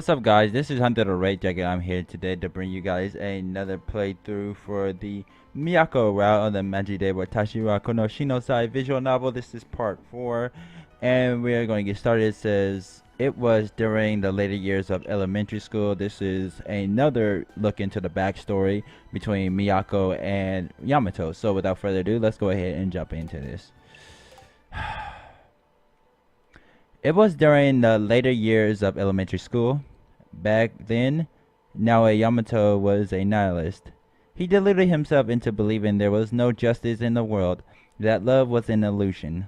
What's up, guys? This is Hunter the Red Jacket. I'm here today to bring you guys another playthrough for the Miyako route of the Majikoi Watashi wa Kono Shinosai visual novel. This is part 4, and we are going to get started. It says, it was during the later years of elementary school. This is another look into the backstory between Miyako and Yamato. So without further ado, let's go ahead and jump into this. It was during the later years of elementary school. Back then, Naoe Yamato was a nihilist. He deluded himself into believing there was no justice in the world, that love was an illusion.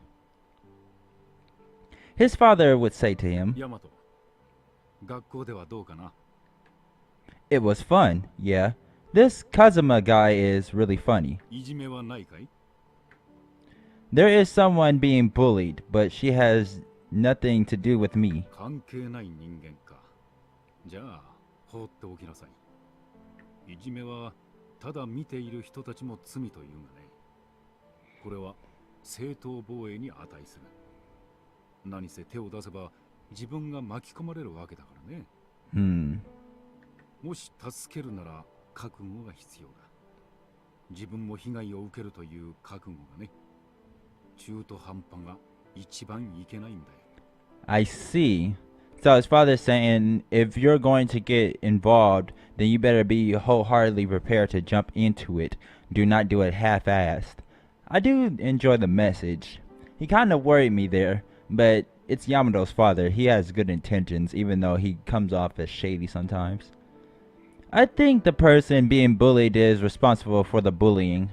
His father would say to him, Yamato, 学校ではどうかな? "It was fun, yeah. This Kazama guy is really funny. いじめはないかい? There is someone being bullied, but she has nothing to do with me." 関係ない人間か。じゃあ、放っておきなさい。いじめはただ見ている人たちも罪というがね。これは正当防衛に値する。何せ手を出せば自分が巻き込まれるわけだからね。もし助けるなら覚悟が必要だ。自分も被害を受けるという覚悟がね。中途半端が一番いけないんだよ。I see. So his father's saying, if you're going to get involved, then you better be wholeheartedly prepared to jump into it. Do not do it half-assed. I do enjoy the message. He kind of worried me there, but it's Yamato's father. He has good intentions, even though he comes off as shady sometimes. I think the person being bullied is responsible for the bullying.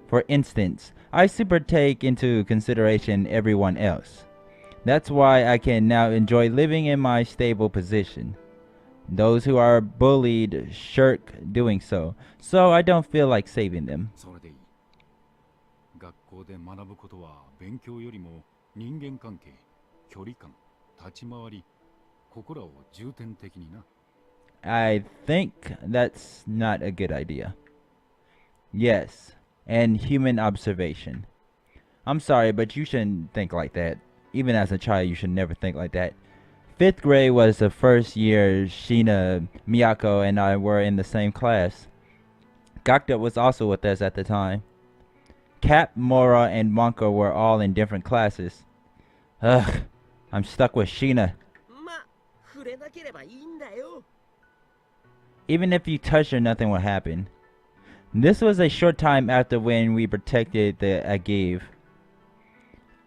For instance, I super take into consideration everyone else. That's why I can now enjoy living in my stable position. Those who are bullied shirk doing so I don't feel like saving them. それでいい。学校で学ぶことは勉強よりも人間関係、距離感、立ち回り、ここらを重点的にな。I think that's not a good idea. Yes, and human observation. I'm sorry, but you shouldn't think like that. Even as a child, you should never think like that. 5th grade was the first year Shina, Miyako, and I were in the same class. Gakta was also with us at the time. Cap, Mora, and Monko were all in different classes. Ugh, I'm stuck with Shina. Even if you touch her, nothing will happen. This was a short time after when we protected the Agave.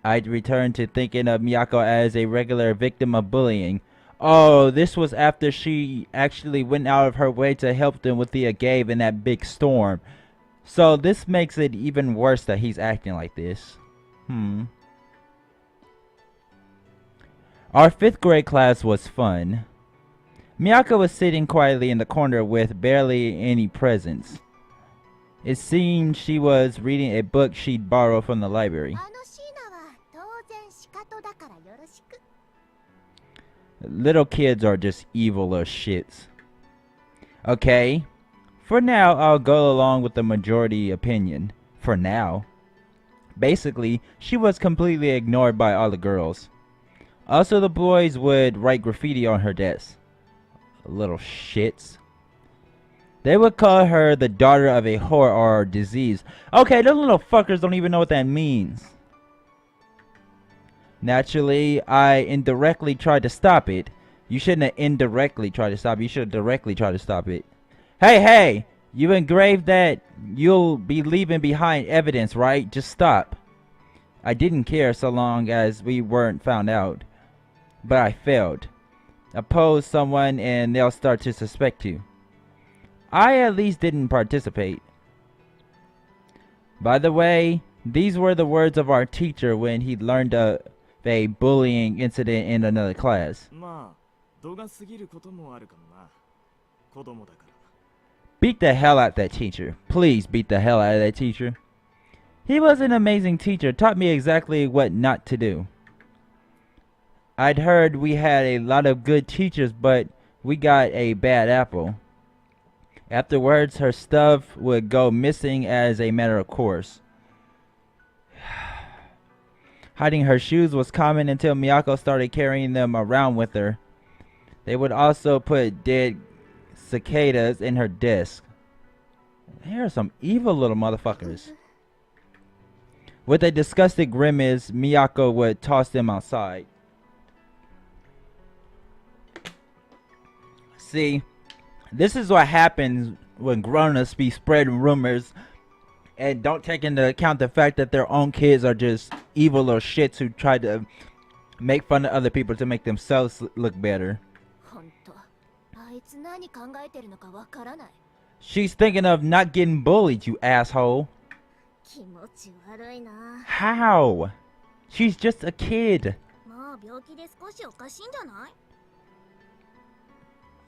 I'd returned to thinking of Miyako as a regular victim of bullying. Oh, this was after she actually went out of her way to help them with the Agave in that big storm. So this makes it even worse that he's acting like this. Our 5th grade class was fun. Miyako was sitting quietly in the corner with barely any presence. It seemed she was reading a book she'd borrowed from the library. Little kids are just evil as shits. Okay, for now I'll go along with the majority opinion. For now. Basically, she was completely ignored by all the girls. Also, the boys would write graffiti on her desk. Little shits. They would call her the daughter of a whore or disease. Okay, those little fuckers don't even know what that means. Naturally, I indirectly tried to stop it. You shouldn't have indirectly tried to stop it. You should have directly tried to stop it. Hey, you engraved that. You'll be leaving behind evidence, right? Just stop. I didn't care so long as we weren't found out. But I failed. Oppose someone and they'll start to suspect you. I at least didn't participate. By the way, these were the words of our teacher when he learned of a bullying incident in another class. Beat the hell out of that teacher. Please beat the hell out of that teacher. He was an amazing teacher, taught me exactly what not to do. I'd heard we had a lot of good teachers, but we got a bad apple. Afterwards, her stuff would go missing as a matter of course. Hiding her shoes was common until Miyako started carrying them around with her. They would also put dead cicadas in her desk. Here are some evil little motherfuckers. With a disgusted grimace, Miyako would toss them outside. See, this is what happens when grown-ups be spreading rumors and don't take into account the fact that their own kids are just evil little shits who try to make fun of other people to make themselves look better. She's thinking of not getting bullied, you asshole. How? She's just a kid.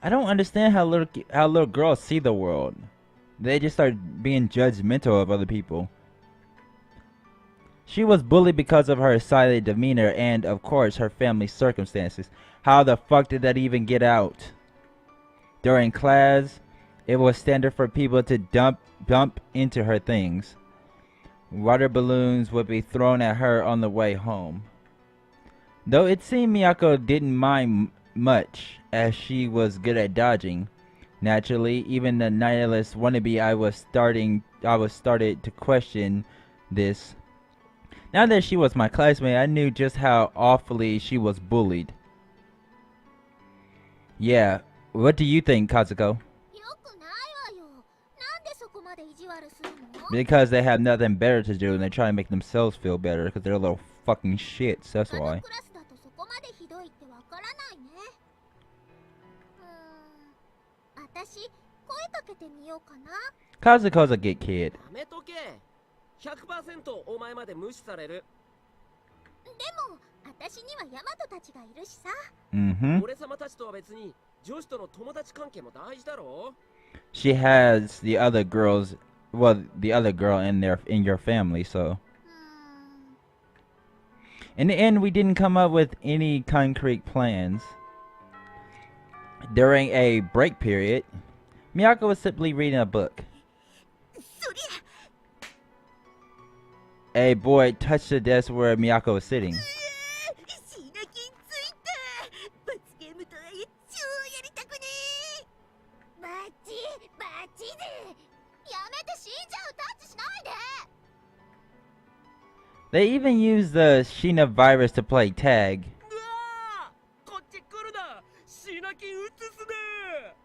I don't understand how little girls see the world. They just start being judgmental of other people. She was bullied because of her silent demeanor and, of course, her family's circumstances. How the fuck did that even get out? During class, it was standard for people to bump into her things. Water balloons would be thrown at her on the way home. Though it seemed Miyako didn't mind much, as she was good at dodging. Naturally, even the nihilist wannabe I was started to question this. Now that she was my classmate, I knew just how awfully she was bullied. Yeah, what do you think, Kazuko? Because they have nothing better to do and they try to make themselves feel better because they're little fucking shits, that's why. Kazuko's a good kid. She has the other girls, well, the other girl in your family, so. In the end, we didn't come up with any concrete plans. During a break period, Miyako was simply reading a book. A boy touched the desk where Miyako was sitting. They even used the Sheena virus to play tag.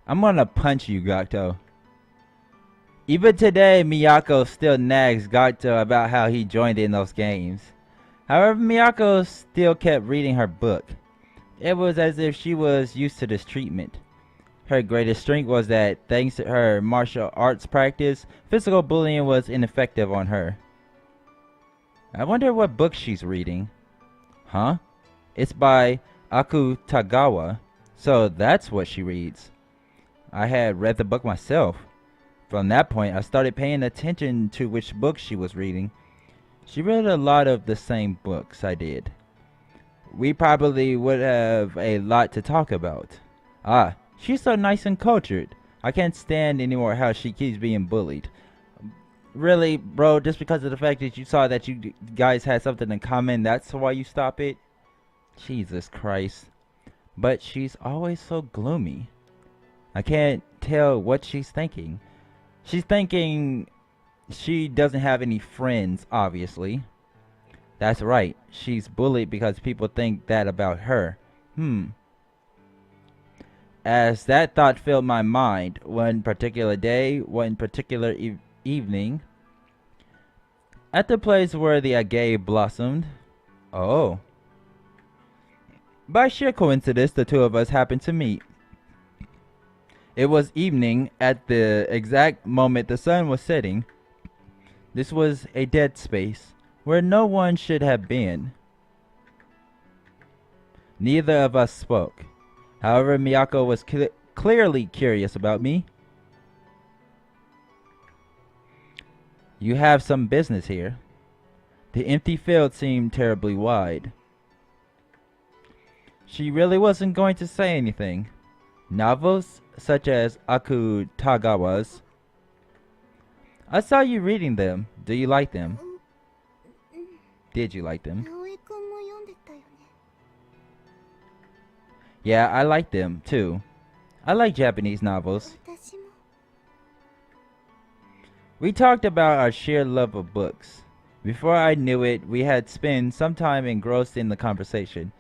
I'm gonna punch you, Gato. Even today, Miyako still nags Gato about how he joined in those games. However, Miyako still kept reading her book. It was as if she was used to this treatment. Her greatest strength was that, thanks to her martial arts practice, physical bullying was ineffective on her. I wonder what book she's reading. Huh? It's by Akutagawa, so that's what she reads. I had read the book myself. From that point, I started paying attention to which book she was reading. She read a lot of the same books I did. We probably would have a lot to talk about. Ah, she's so nice and cultured. I can't stand anymore how she keeps being bullied. Really, bro, just because of the fact that you saw that you guys had something in common, that's why you stop it? Jesus Christ. But she's always so gloomy. I can't tell what she's thinking. She's thinking she doesn't have any friends, obviously. That's right. She's bullied because people think that about her. As that thought filled my mind, one particular day, one particular evening, at the place where the agave blossomed. Oh. By sheer coincidence, the two of us happened to meet. It was evening at the exact moment the sun was setting. This was a dead space where no one should have been. Neither of us spoke. However, Miyako was clearly curious about me. You have some business here. The empty field seemed terribly wide. She really wasn't going to say anything. Novels such as Akutagawa's. I saw you reading them. Do you like them? Did you like them? Yeah, I like them too. I like Japanese novels. 私も We talked about our shared love of books. Before I knew it, we had spent some time engrossed in the conversation.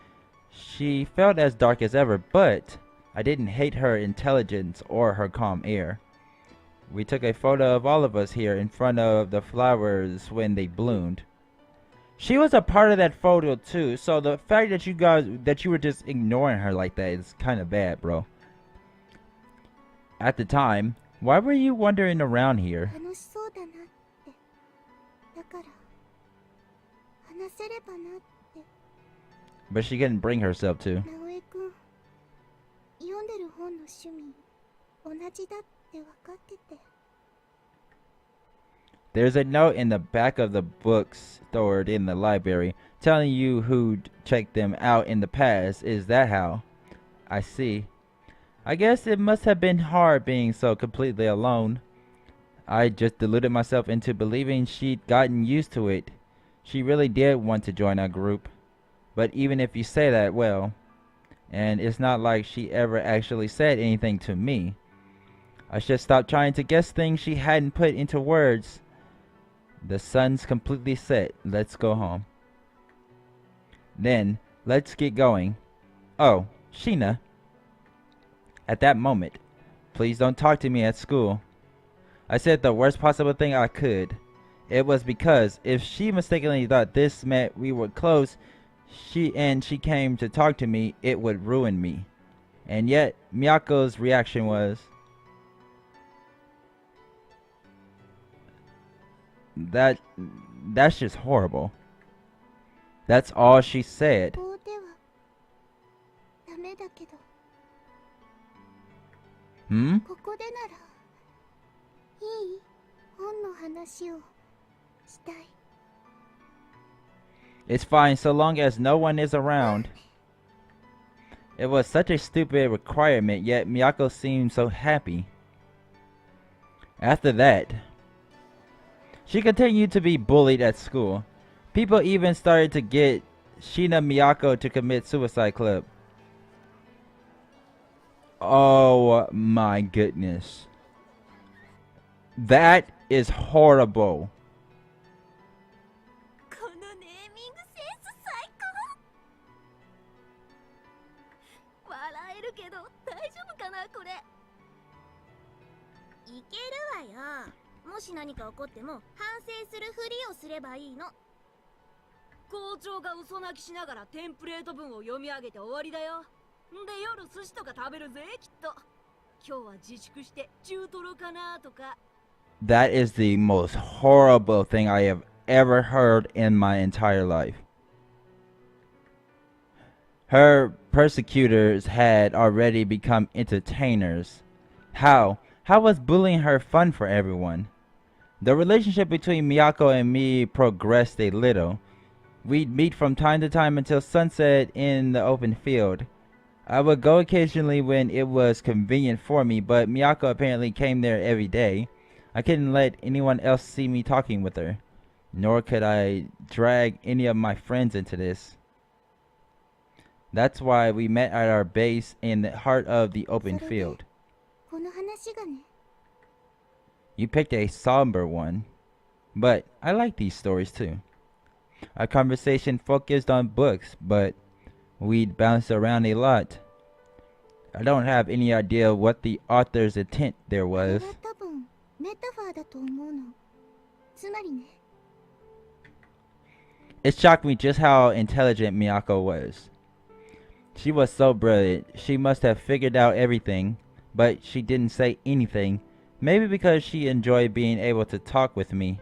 She felt as dark as ever, but I didn't hate her intelligence or her calm air. We took a photo of all of us here in front of the flowers when they bloomed. She was a part of that photo too, so the fact that you were just ignoring her like that is kind of bad, bro. At the time, why were you wandering around here? 楽しそうだなって。だから話せればなって。 But she couldn't bring herself to. 直江くん、読んでる本の趣味同じだって分かってて。 There's a note in the back of the books stored in the library telling you who'd checked them out in the past. Is that how? I see. I guess it must have been hard being so completely alone. I just deluded myself into believing she'd gotten used to it. She really did want to join our group. But even if you say that, well, and it's not like she ever actually said anything to me. I should stop trying to guess things she hadn't put into words. The sun's completely set. Let's go home. Then, let's get going. Oh, Sheena. At that moment, please don't talk to me at school. I said the worst possible thing I could. It was because if she mistakenly thought this meant we were close, she came to talk to me, it would ruin me. And yet, Miyako's reaction was, that's just horrible. That's all she said. ここではダメだけど、 Hmm? ここでならいい本の話をしたい。 It's fine so long as no one is around. It was such a stupid requirement, yet Miyako seemed so happy. After that, she continued to be bullied at school. People even started to get Sheena Miyako to commit suicide club. Oh my goodness. That is horrible. このネーミングセンス最高。笑えるけど大丈夫かなこれ。いけるわよ。もし何か起こっても反省するふりをすればいいの。校長が嘘泣きしながらテンプレート文を読み上げて終わりだよ。で夜寿司とか食べるぜきっと。今日は自粛して中トロかなとか。 That is the most horrible thing I have ever heard in my entire life. Her persecutors had already become entertainers. How was bullying her fun for everyone? The relationship between Miyako and me progressed a little. We'd meet from time to time until sunset in the open field. I would go occasionally when it was convenient for me, but Miyako apparently came there every day. I couldn't let anyone else see me talking with her, nor could I drag any of my friends into this. That's why we met at our base in the heart of the open field. この話がね。 You picked a somber one, but I like these stories too. Our conversation focused on books, but we'd bounce around a lot. I don't have any idea what the author's intent there これ was. は多分メタファーだと思うの。つまりね。 It shocked me just how intelligent Miyako was. She was so brilliant. She must have figured out everything, but she didn't say anything. Maybe because she enjoyed being able to talk with me.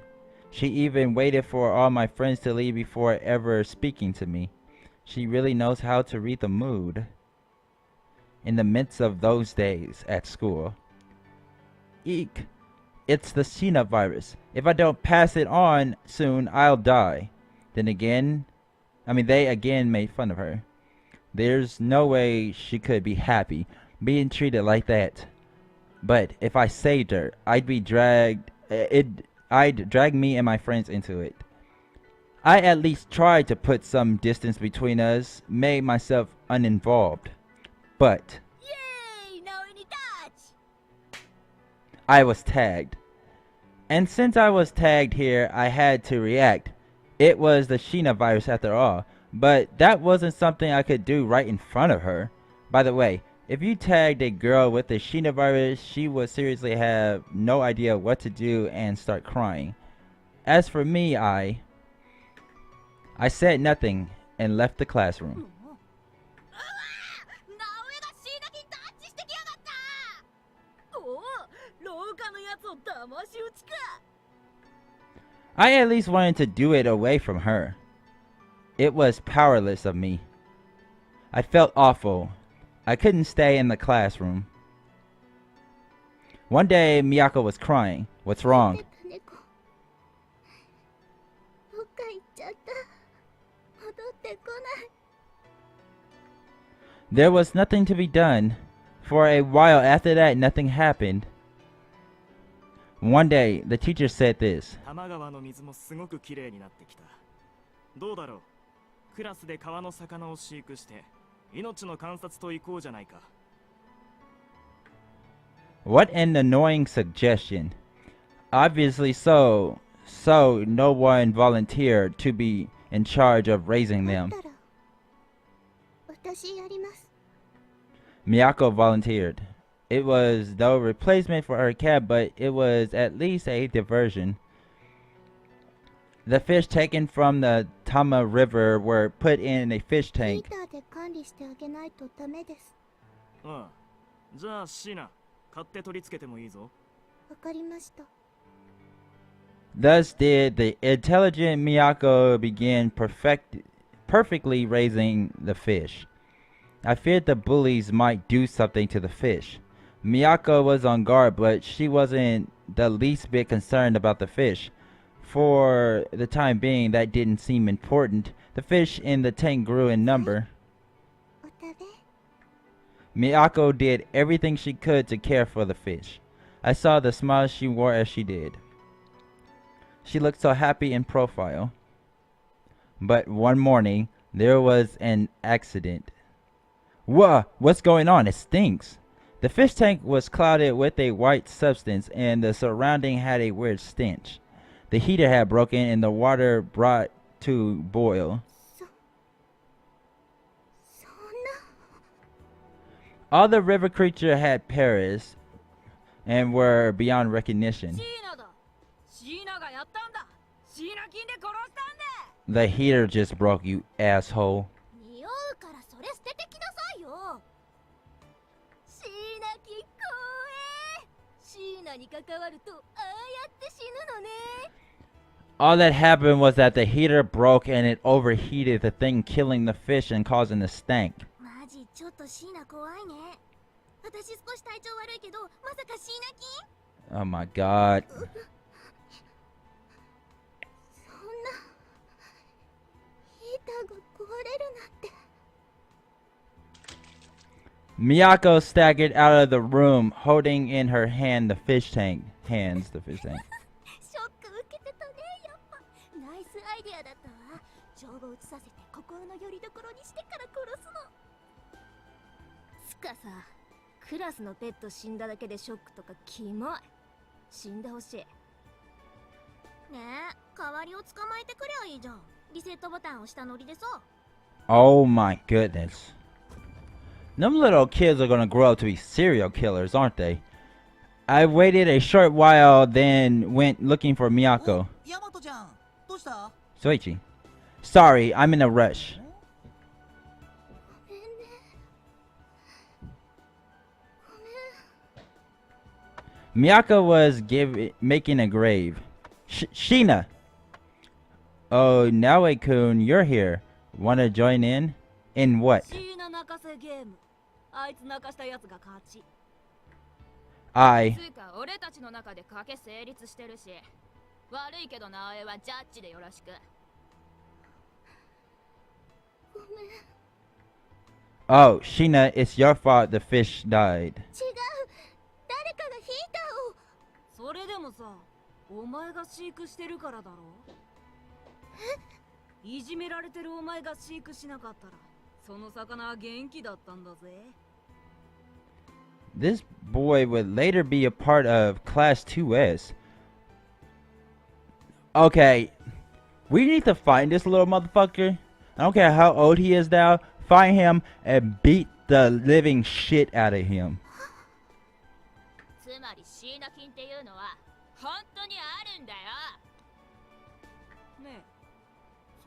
She even waited for all my friends to leave before ever speaking to me. She really knows how to read the mood. In the midst of those days at school. Eek! It's the Sheena virus. If I don't pass it on soon, I'll die. Then again, they again made fun of her. There's no way she could be happy being treated like that. But if I saved her, I'd drag me and my friends into it. I at least tried to put some distance between us, made myself uninvolved. But イエーイ、ナオイにタッチ。 I was tagged. And since I was tagged here, I had to react. It was the Sheena virus after all. But that wasn't something I could do right in front of her. By the way, if you tagged a girl with the Sheena virus, she would seriously have no idea what to do and start crying. As for me, I said nothing and left the classroom. ナオエがシーナにタッチしてきやがった。おお、廊下のやつを騙し討ちか。 I at least wanted to do it away from her. It was powerless of me. I felt awful. I couldn't stay in the classroom. One day, Miyako was crying. What's wrong? どっか行っちゃった。戻ってこない。 There was nothing to be done. For a while after that, nothing happened. One day, the teacher said this. 多摩川の水もすごくきれいになってきた。どうだろう。クラスで川の魚を飼育して命の観察と行こうじゃないか。 What an annoying suggestion. Obviously so no one volunteered to be in charge of raising だっ them. たら私やります。 Miyako volunteered. It was no replacement for her cat, but it was at least a diversion. The fish taken from the Tama River were put in a fish ヒー tank. ターで管理してあげないとダメです。ああ。じゃあシーナ、買って取り付けてもいいぞ。わかりました。 Thus did the intelligent Miyako begin perfectly raising the fish. I feared the bullies might do something to the fish. Miyako was on guard, but she wasn't the least bit concerned about the fish. For the time being, that didn't seem important. The fish in the tank grew in number. お食べ。 Miyako did everything she could to care for the fish. I saw the smile she wore as she did. She looked so happy in profile. But one morning, there was an accident. What's going on? It stinks. The fish tank was clouded with a white substance, and the surrounding had a weird stench. The heater had broken and the water brought to boil. そんな。 All the river creatures had perished and were beyond recognition. シーナだ。シーナがやったんだ。シーナ菌で殺したんだ。 The heater just broke, you asshole. 匂うからそれ捨ててきなさいよ。シーナ菌怖え。シーナに関わるとああやって死ぬのね。 All that happened was that the heater broke and it overheated, the thing killing the fish and causing the stank. マジちょっとシーナ怖いね。私少し体調悪いけど、まさかシーナ菌？ Oh my god. そんな。ヒーターが壊れるなんて。 Miyako staggered out of the room, holding in her hand the fish tank. The fish tank. ショック受けてたね、やっぱ。ナイスアイデアだったわ。情を移させて心の拠り所にしてから殺すの。つかさ、クラスのペット死んだだけでショックとかキモい。死んでほしい。ねえ、代わりを捕まえてくりゃいいじゃん。リセットボタンを押したノリでさ。 Oh my goodness. Them little kids are gonna grow up to be serial killers, aren't they? I waited a short while, then went looking for Miyako. Yamato-chan, どうした？ Soichi. Sorry, I'm in a rush. ごめんね。ごめん。 Miyako was making a grave. Sheena! Oh, Naoe-kun, you're here. Wanna join in? In what? シーナ泣かせゲーム。あいつ泣かしたやつが勝ち。 I. つうか俺たちの中で賭け成立してるし、悪いけど直江はジャッジでよろしく。ごめん。 Oh, Sheena, it's your fault the fish died. 違う。誰かがヒーターを。それでもさ、お前が飼育してるからだろ。いじめられてるお前が飼育しなかったら、その魚は元気だったんだぜ。This boy would later be a part of Class 2S. Okay, we need to find this little motherfucker. I don't care how old he is now. Find him and beat the living shit out of him. つまり椎名筋っていうのは本当にあるんだよ。ねえ、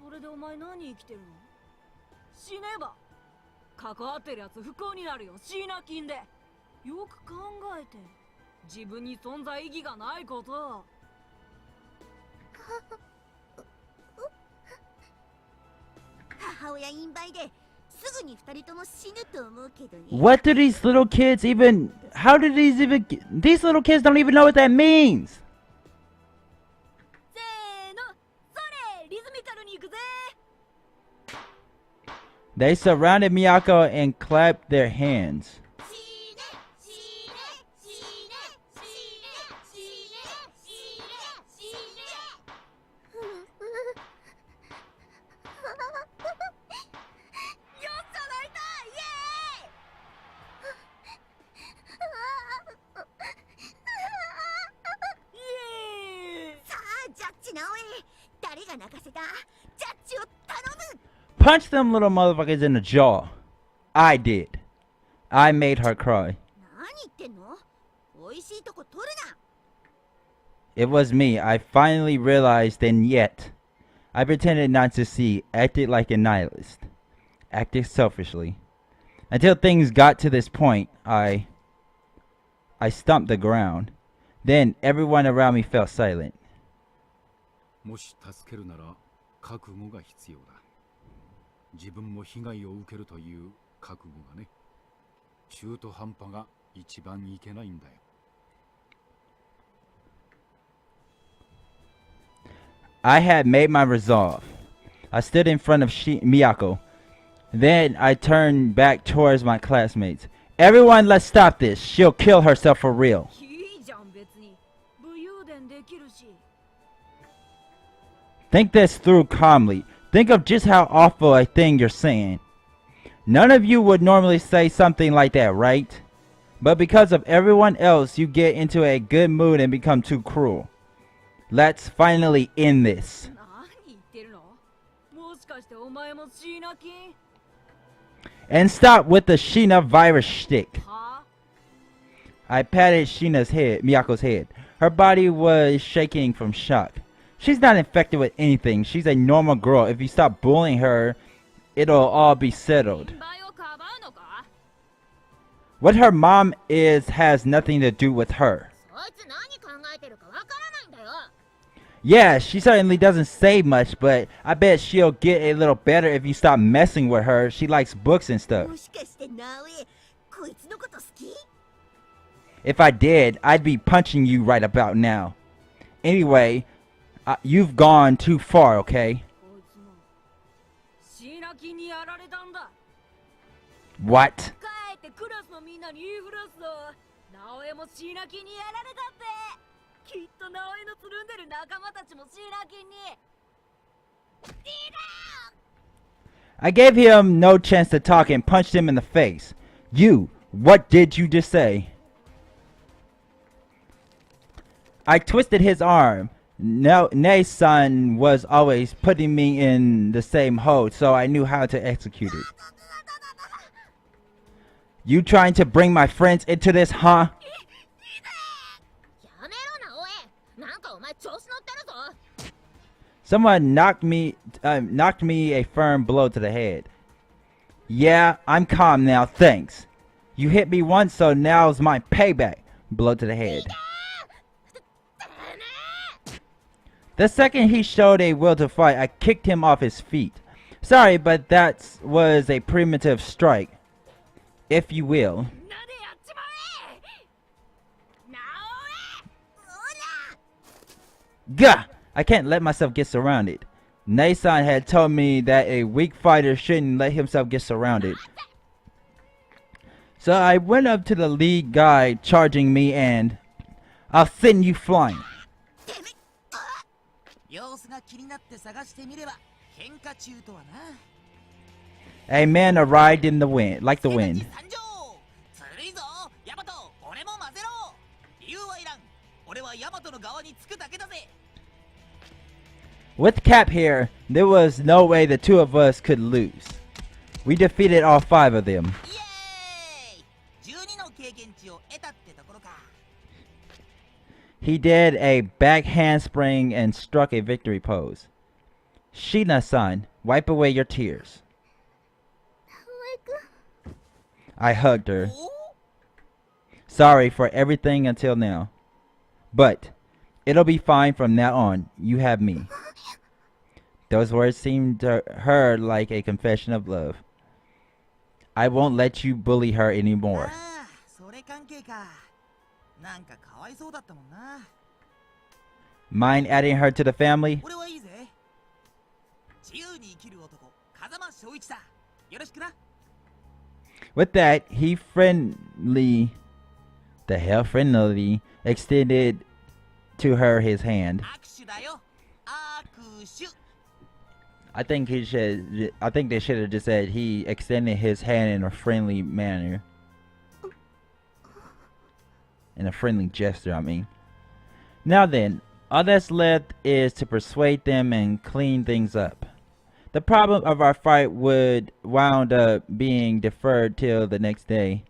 それでお前何生きてるの？死ねば関わってるやつ不幸になるよ、椎名筋で。よく考えて、自分に存在意義がないこと。母親引売ですぐに二人とも死ぬと思うけどね。 What do these little kids even... How do these even... These little kids don't even know what that means. せーの、それ、リズミカルに行くぜ。 They surrounded Miyako and clapped their hands. 死ね死ね死ね死ね死ね死ね死ね。よっちゃ泣いた、イエーイ。イエーイ。さあジャッジ直江、誰が泣かせた？ジャッジを頼む。 Punch them little motherfuckers in the jaw. I did. I made her cry. 何言ってんの？美味しいとこ取るな。 It was me. I finally realized, and yet I pretended not to see, acted like a nihilist, acted selfishly. Until things got to this point, I stomped the ground. Then everyone around me fell silent. もし助けるなら覚悟が必要だ。自分も被害を受けるという覚悟がね。中途半端が一番いけないんだよ。I had made my resolve. I stood in front of Miyako. Then I turned back towards my classmates. Everyone, let's stop this. She'll kill herself for real. いいじゃん別に。武勇伝できるし。 Think this through calmly. Think of just how awful a thing you're saying. None of you would normally say something like that, right? But because of everyone else, you get into a good mood and become too cruel. Let's finally end this. 何言ってるの？もしかしてお前も椎名筋？ And stop with the Sheena virus shtick. は？ I patted Miyako's head. Her body was shaking from shock. She's not infected with anything. She's a normal girl. If you stop bullying her, it'll all be settled. 販売をかばうのか？ What her mom is has nothing to do with her. そいつ何考えてるかわからないんだよ。 Yeah, she certainly doesn't say much, but I bet she'll get a little better if you stop messing with her. She likes books and stuff. もしかして直江、こいつのこと好き？ If I did, I'd be punching you right about now. Anyway, you've gone too far, okay? こいつも椎名筋にやられたんだ。 What? 帰ってクラスのみんなに言いふらすぞ。直江も椎名筋にやられたって。きっと直江のつるんでる仲間たちも椎名筋に。 I gave him no chance to talk and punched him in the face. You, what did you just say? I twisted his arm. No, Nei-san was always putting me in the same hole, so I knew how to execute it. You trying to bring my friends into this, huh? やめろ直江、なんかお前調子乗ってるぞ。 Someone knocked me a firm blow to the head. Yeah, I'm calm now, thanks. You hit me once, so now's my payback. Blow to the head. The second he showed a will to fight, I kicked him off his feet. Sorry, but that was a primitive strike, if you will. なでやっちまえ。直江。 Gah! I can't let myself get surrounded. Nei-san had told me that a weak fighter shouldn't let himself get surrounded. So I went up to the lead guy charging me and I'll send you flying. 様子が気になって探してみれば喧嘩中とはな。 A man arrived in the wind, like the wind. 参上。ずるいぞ、ヤマト。俺はヤマトの側につくだけだぜ。 With Cap here, there was no way the two of us could lose. We defeated all 5 of them. イエーイ。12の経験値を得たってところか。 He did a back handspring and struck a victory pose. Sheena-san, wipe away your tears. I hugged her. お Sorry for everything until now. But it'll be fine from now on. You have me. Those words seemed to her like a confession of love. I won't let you bully her あ anymore. あ、それ関係か。なんかかわいそうだったもんな。 Mind adding her to the family? 俺はいいぜ。自由に生きる男、風間翔一さ。よろしくな。 With that, he friendly extended to her his hand. 握手だよ。握手。 I think they should have just said he extended his hand in a friendly manner. In a friendly gesture, I mean. Now then, all that's left is to persuade them and clean things up. The problem of our fight would wound up being deferred till the next day.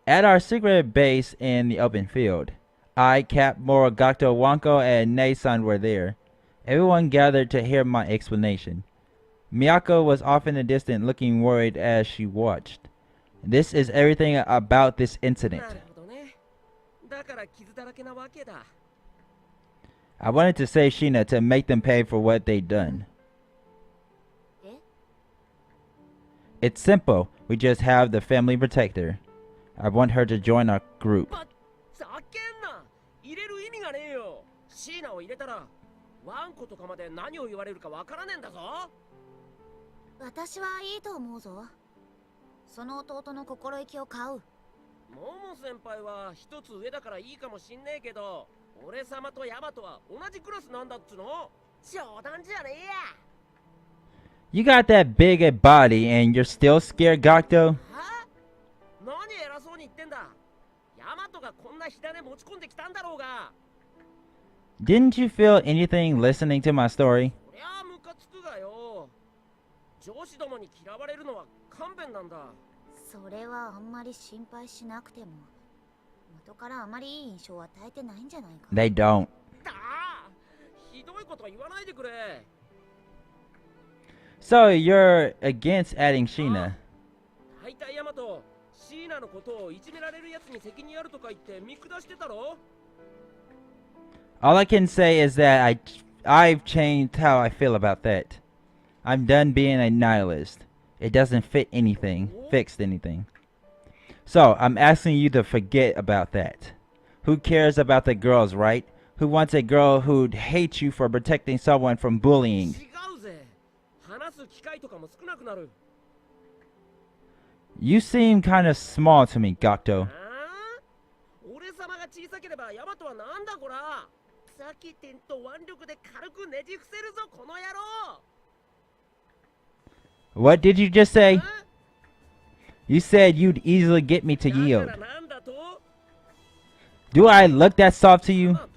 At our secret base in the open field, I, Cap, Moro, Gakto, Wanko, and Nei-san were there. Everyone gathered to hear my explanation. Miyako was off in the distance looking worried as she watched. This is everything about this incident. なるほどね。だから傷だらけなわけだ。 I wanted to save Sheena to make them pay for what they'd done. え It's simple. We just have the family protector. I want her to join our group. ざけんな。入れる意味がねえよ。シーナを入れたらワンコとかまで何を言われるかわからねえんだぞ。私はいいと思うぞ。その弟の心意気を買う。モモ先輩は一つ上だからいいかもしんねえけど、俺様とヤマトは同じクラスなんだっつの。冗談じゃねえや。 You got that big a body and you're still scared, Gakto? は？何偉そうに言ってんだ。ヤマトがこんな火種持ち込んできたんだろうが。 Didn't you feel anything listening to my story? そりゃあムカつくがよ。上司どもに嫌われるのは勘弁なんだ。それはあんまり心配しなくても、元からあまりいい印象を与えてないんじゃないか。 They don't. だあ、ひどいことは言わないでくれ。 So you're against adding Sheena? 大体ヤマト、シーナのことをいじめられるやつに責任あるとか言って見下してたろ。 All I can say is that I've changed how I feel about that. I'm done being a nihilist. It doesn't fix anything. So I'm asking you to forget about that. Who cares about the girls, right? Who wants a girl who'd hate you for protecting someone from bullying? 違うぜ。話す機会とかも少なくなる。 You seem kind of small to me, Gakto. ああ？俺様が小さければヤマトはなんだこら。さっき点と腕力で軽くねじ伏せるぞこの野郎。 What did you just say? あ？ You said you'd easily get me to だ yield. からなんだと？ Do I look that soft to you? あ、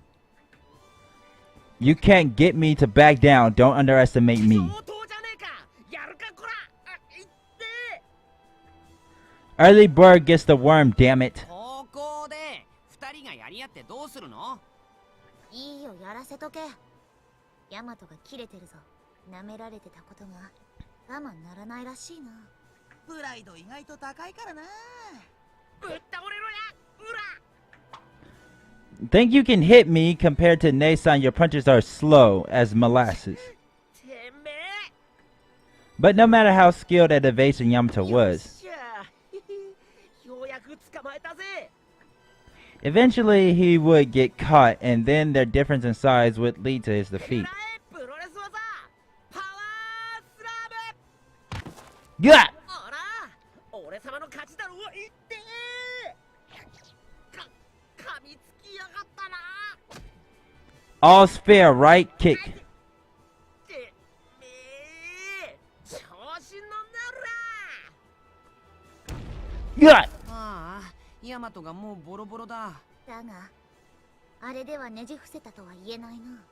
You can't get me to back down. Don't underestimate me. 相当じゃねえか。やるかこら。あ、いってー。 Early bird gets the worm, damn it. 高校で二人がやり合ってどうするの？いいよ、やらせとけ。ヤマトがキレてるぞ。舐められてたことが我慢ならないらしいな。プライド意外と高いからな。ぶっ倒れろや。うら。 Think you can hit me compared to Nei-san, your punches are slow as molasses. てめえ。 But no matter how skilled at evasion Yamato よっ was, しゃ。ようやく捕まえたぜ。 eventually he would get caught and then their difference in size would lead to his く defeat. らえプロレス技。パワースラム。 Gah! あら、俺様の勝ちだろ。いってー。噛みつきやがったな。 All's fair, right? Kick. てめえ。調子乗んなら。 Gah! ああ、ヤマトがもうボロボロだ。だが、あれではねじ伏せたとは言えないな。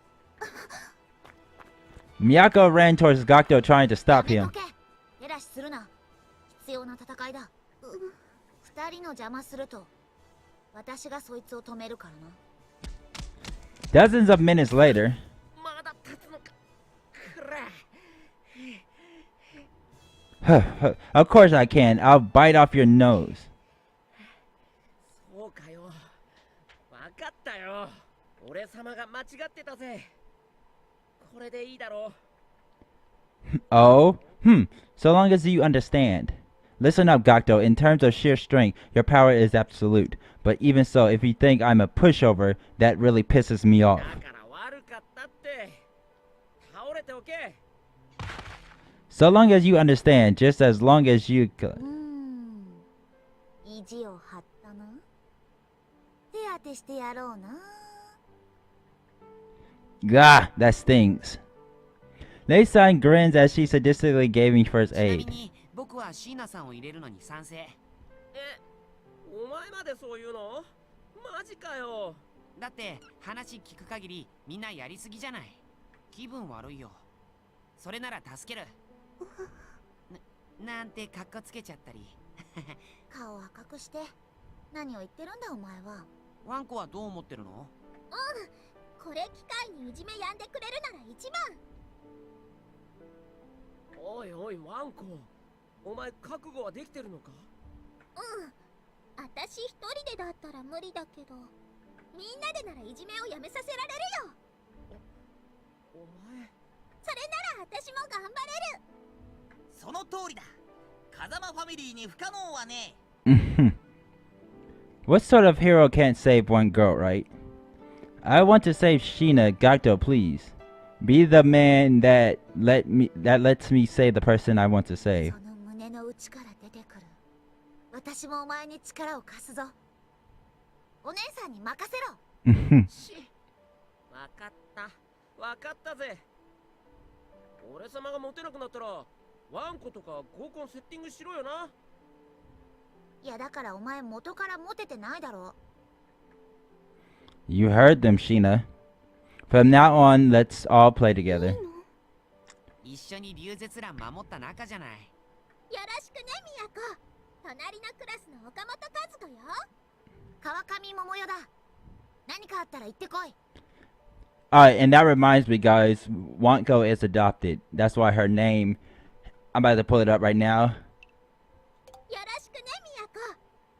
Miyako ran towards Gakto trying to stop やめ him. とけ。手出しするな。必要な戦いだ。二人の邪魔すると、私がそいつを止めるからな。Dozens of minutes later, まだ立つのか。くら。of course I can. I'll bite off your nose. そうかよ。わかったよ。俺様が間違ってたぜ。これでいいだろう。Oh, so long as you understand. Listen up, Gakto. In terms of sheer strength, your power is absolute. But even so, if you think I'm a pushover, that really pisses me off. だから悪かったって。倒れておけ。So long as you understand, just as long as you... 意地を張ったな。手当てしてやろうな。Gah, that stings. Lei-san grins as she sadistically gave me first ちなみ aid. に僕は椎名さんを入れるのに賛成。お前までそう言うの？マジかよ。だって話聞く限りみんなやりすぎじゃない。気分悪いよ。それなら助ける。なんてカッコつけちゃったり。顔赤くして。何を言ってるんだお前は。ワンコはどう思ってるの？これ機会にいじめやんでくれるなら一番。おいおいワンコ。お前覚悟はできてるのか？私一人でだったら無理だけど、みんなでならいじめをやめさせられるよ。お前。それなら私も頑張れる。その通りだ。風間ファミリーに不可能はね。What sort of hero can't save one girl, right? I want to save Sheena. Gakto, please. Be the man that lets me save the person I want to save. その胸の内から出てくる。私もお前に力を貸すぞ。お姉さんに任せろ。わかった。わかったぜ。俺様がモテなくなったら、ワンコとか合コンセッティングしろよな。いやだからお前元からモテてないだろ。You heard them, Sheena. From now on, let's all play together. 一緒に流絶欄守った仲じゃない。よろしくねみやこ。隣のクラスの岡本和子よ。川上桃代だ。何かあったら言ってこい。Alright, and that reminds me, guys, Wanko is adopted. That's why her name, I'm about to pull it up right now. よろしくねみやこ。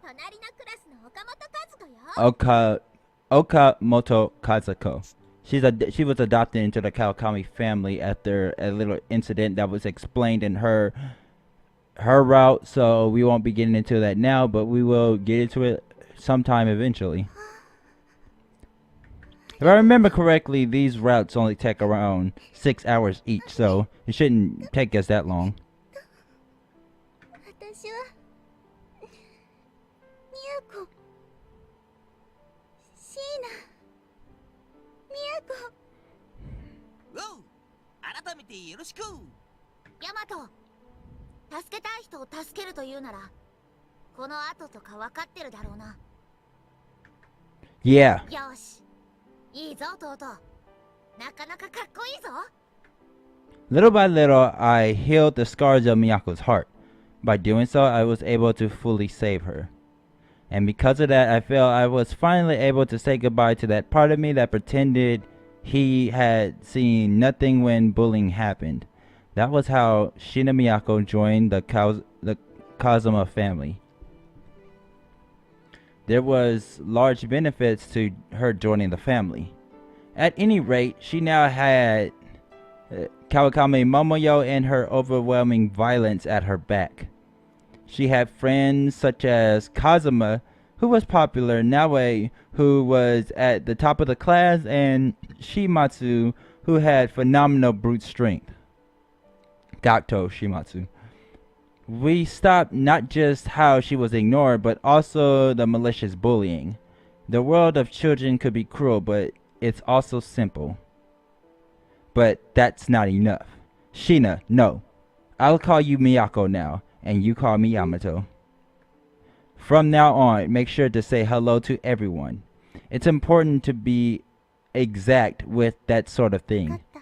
隣のクラスの岡本和子よ。Okamoto Kazuko. She was adopted into the Kawakami family after a little incident that was explained in her route, so we won't be getting into that now, but we will get into it sometime eventually. If I remember correctly, these routes only take around 6 hours each, so it shouldn't take us that long. 私はみやこ。椎名。みやこ。おう、改めてよろしく。ヤマト。助けたい人を助けるというなら、この後とか分かってるだろうな。Yeah. よし。いいぞ弟。なかなかかっこいいぞ。Little by little, I healed the scars of Miyako's heart. By doing so, I was able to fully save her. And because of that, I felt I was finally able to say goodbye to that part of me that pretended he had seen nothing when bullying happened. That was how Shina Miyako joined the Kazama family. There was large benefits to her joining the family. At any rate, she now had Kawakami Momoyo and her overwhelming violence at her back. She had friends such as Kazama, who was popular, Naue, who was at the top of the class, and Shimatsu, who had phenomenal brute strength. Gakto Shimatsu. We stopped not just how she was ignored, but also the malicious bullying. The world of children could be cruel, but it's also simple. But that's not enough. Shina, no. I'll call you Miyako now, and you call me Yamato. From now on, make sure to say hello to everyone. It's important to be exact with that sort of 分かっ thing. た。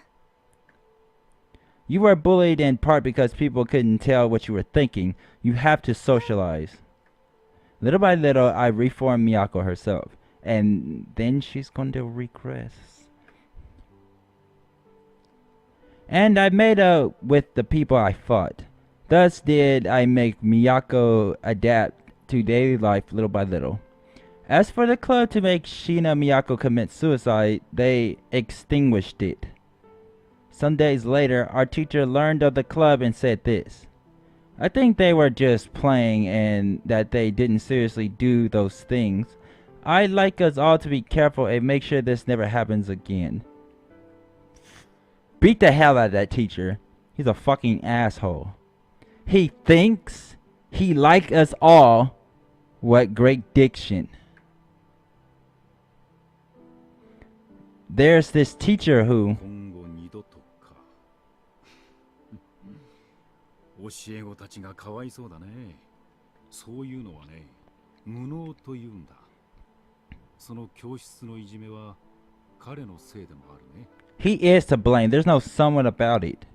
You were bullied in part because people couldn't tell what you were thinking. You have to socialize. Little by little, I reformed Miyako herself. And then she's going to regress. And I made up with the people I fought. Thus did I make Miyako adapt to daily life little by little. As for the club to make Shina Miyako commit suicide, they extinguished it. Some days later, our teacher learned of the club and said this. I think they were just playing and that they didn't seriously do those things. I'd like us all to be careful and make sure this never happens again. Beat the hell out of that teacher. He's a fucking asshole. He thinks he like us all. What great diction. There's this teacher who... 今後二度とか。教え子たちがかわいそうだね。そういうのはね、無能というんだ。その教室のいじめは彼のせいでもあるね。He is to blame. There's no someone about it.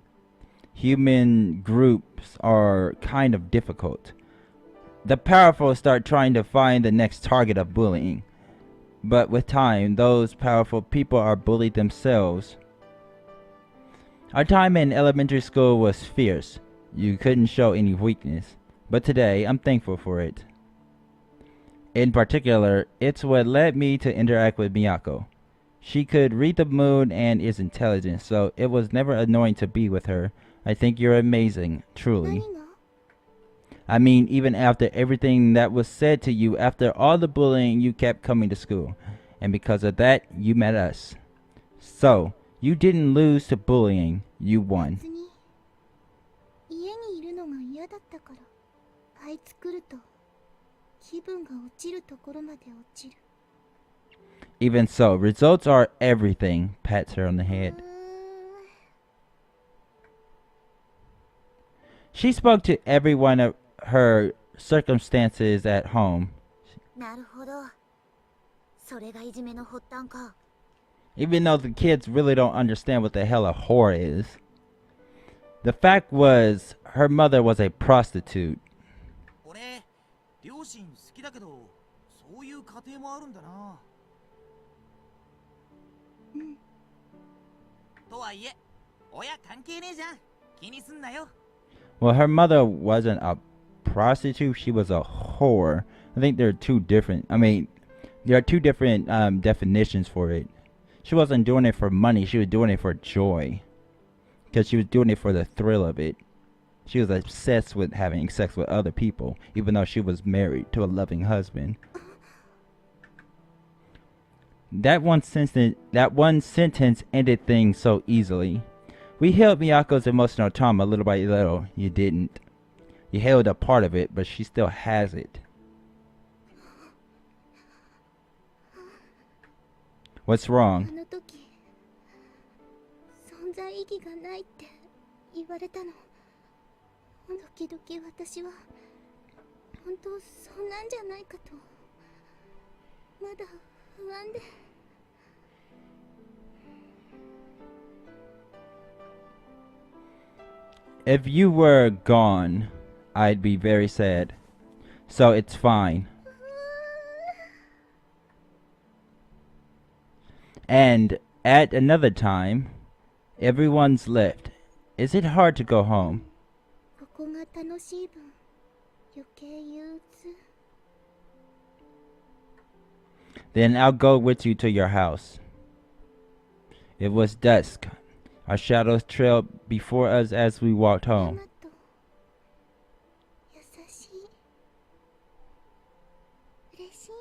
Human groups are kind of difficult. The powerful start trying to find the next target of bullying. But with time, those powerful people are bullied themselves. Our time in elementary school was fierce. You couldn't show any weakness. But today, I'm thankful for it. In particular, it's what led me to interact with Miyako. She could read the mood and is intelligent, so it was never annoying to be with her. I think you're amazing, truly. 何が？ I mean, even after everything that was said to you, after all the bullying, you kept coming to school. And because of that, you met us. So, you didn't lose to bullying, you won. 別に家にいるのが嫌だったから、あいつ来ると気分が落ちるところまで落ちる。 Even so, results are everything, pats her on the head. She spoke to every one of her circumstances at home. なるほど。それがいじめの発端か。 Even though the kids really don't understand what the hell a whore is. The fact was, her mother was a prostitute. 俺、両親好きだけど、そういう家庭もあるんだな。うん。とはいえ、親関係ねえじゃん。気にすんなよ。Well, her mother wasn't a prostitute, she was a whore. I think there are two different, there are two different definitions for it. She wasn't doing it for money, she was doing it for joy. Because she was doing it for the thrill of it. She was obsessed with having sex with other people, even though she was married to a loving husband. That one sentence ended things so easily. We healed Miyako's emotional trauma little by little. You didn't. You held a part of it, but she still has it. What's あ wrong? の時、存在意義がないって言われたの。時々私は本当そんなんじゃないかとまだ不安で。If you were gone, I'd be very sad. So it's fine. And at another time, everyone's left. Is it hard to go home? ここが楽しい分、余計憂鬱。 Then I'll go with you to your house. It was dusk. Our shadows trailed before us as we walked ヤ home. マト、優しい。嬉しい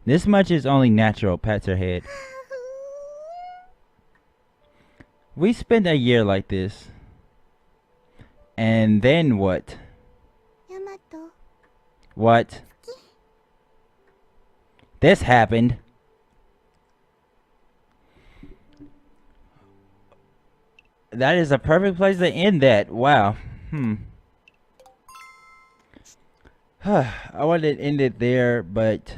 な。 This much is only natural, pats her head. We spent a year like this. And then what? ヤマト、 What? This happened. That is a perfect place to end that. Wow. I wanted to end it there, but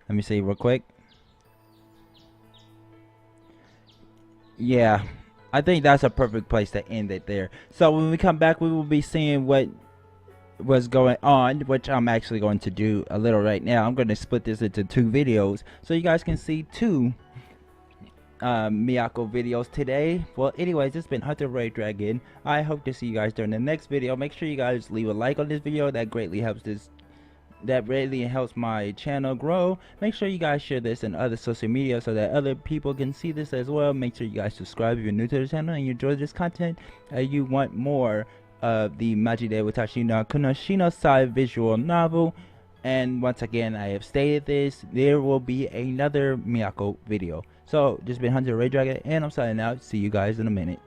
Let me see real quick. Yeah, I think that's a perfect place to end it there. So when we come back, we will be seeing what was going on, which I'm actually going to do a little right now. I'm going to split this into 2 videos so you guys can see 2 Miyako videos today. Well, anyways, it's been Hunter Ray Dragon. I hope to see you guys during the next video. Make sure you guys leave a like on this video. That greatly helps my channel grow. Make sure you guys share this in other social media so that other people can see this as well. Make sure you guys subscribe if you're new to the channel and you enjoy this content. You want more of the Majide Watashi no Kunoshino side visual novel. And once again, I have stated this, there will be another Miyako video. So, this has been Hunter Ray Dragon, and I'm signing out. See you guys in a minute.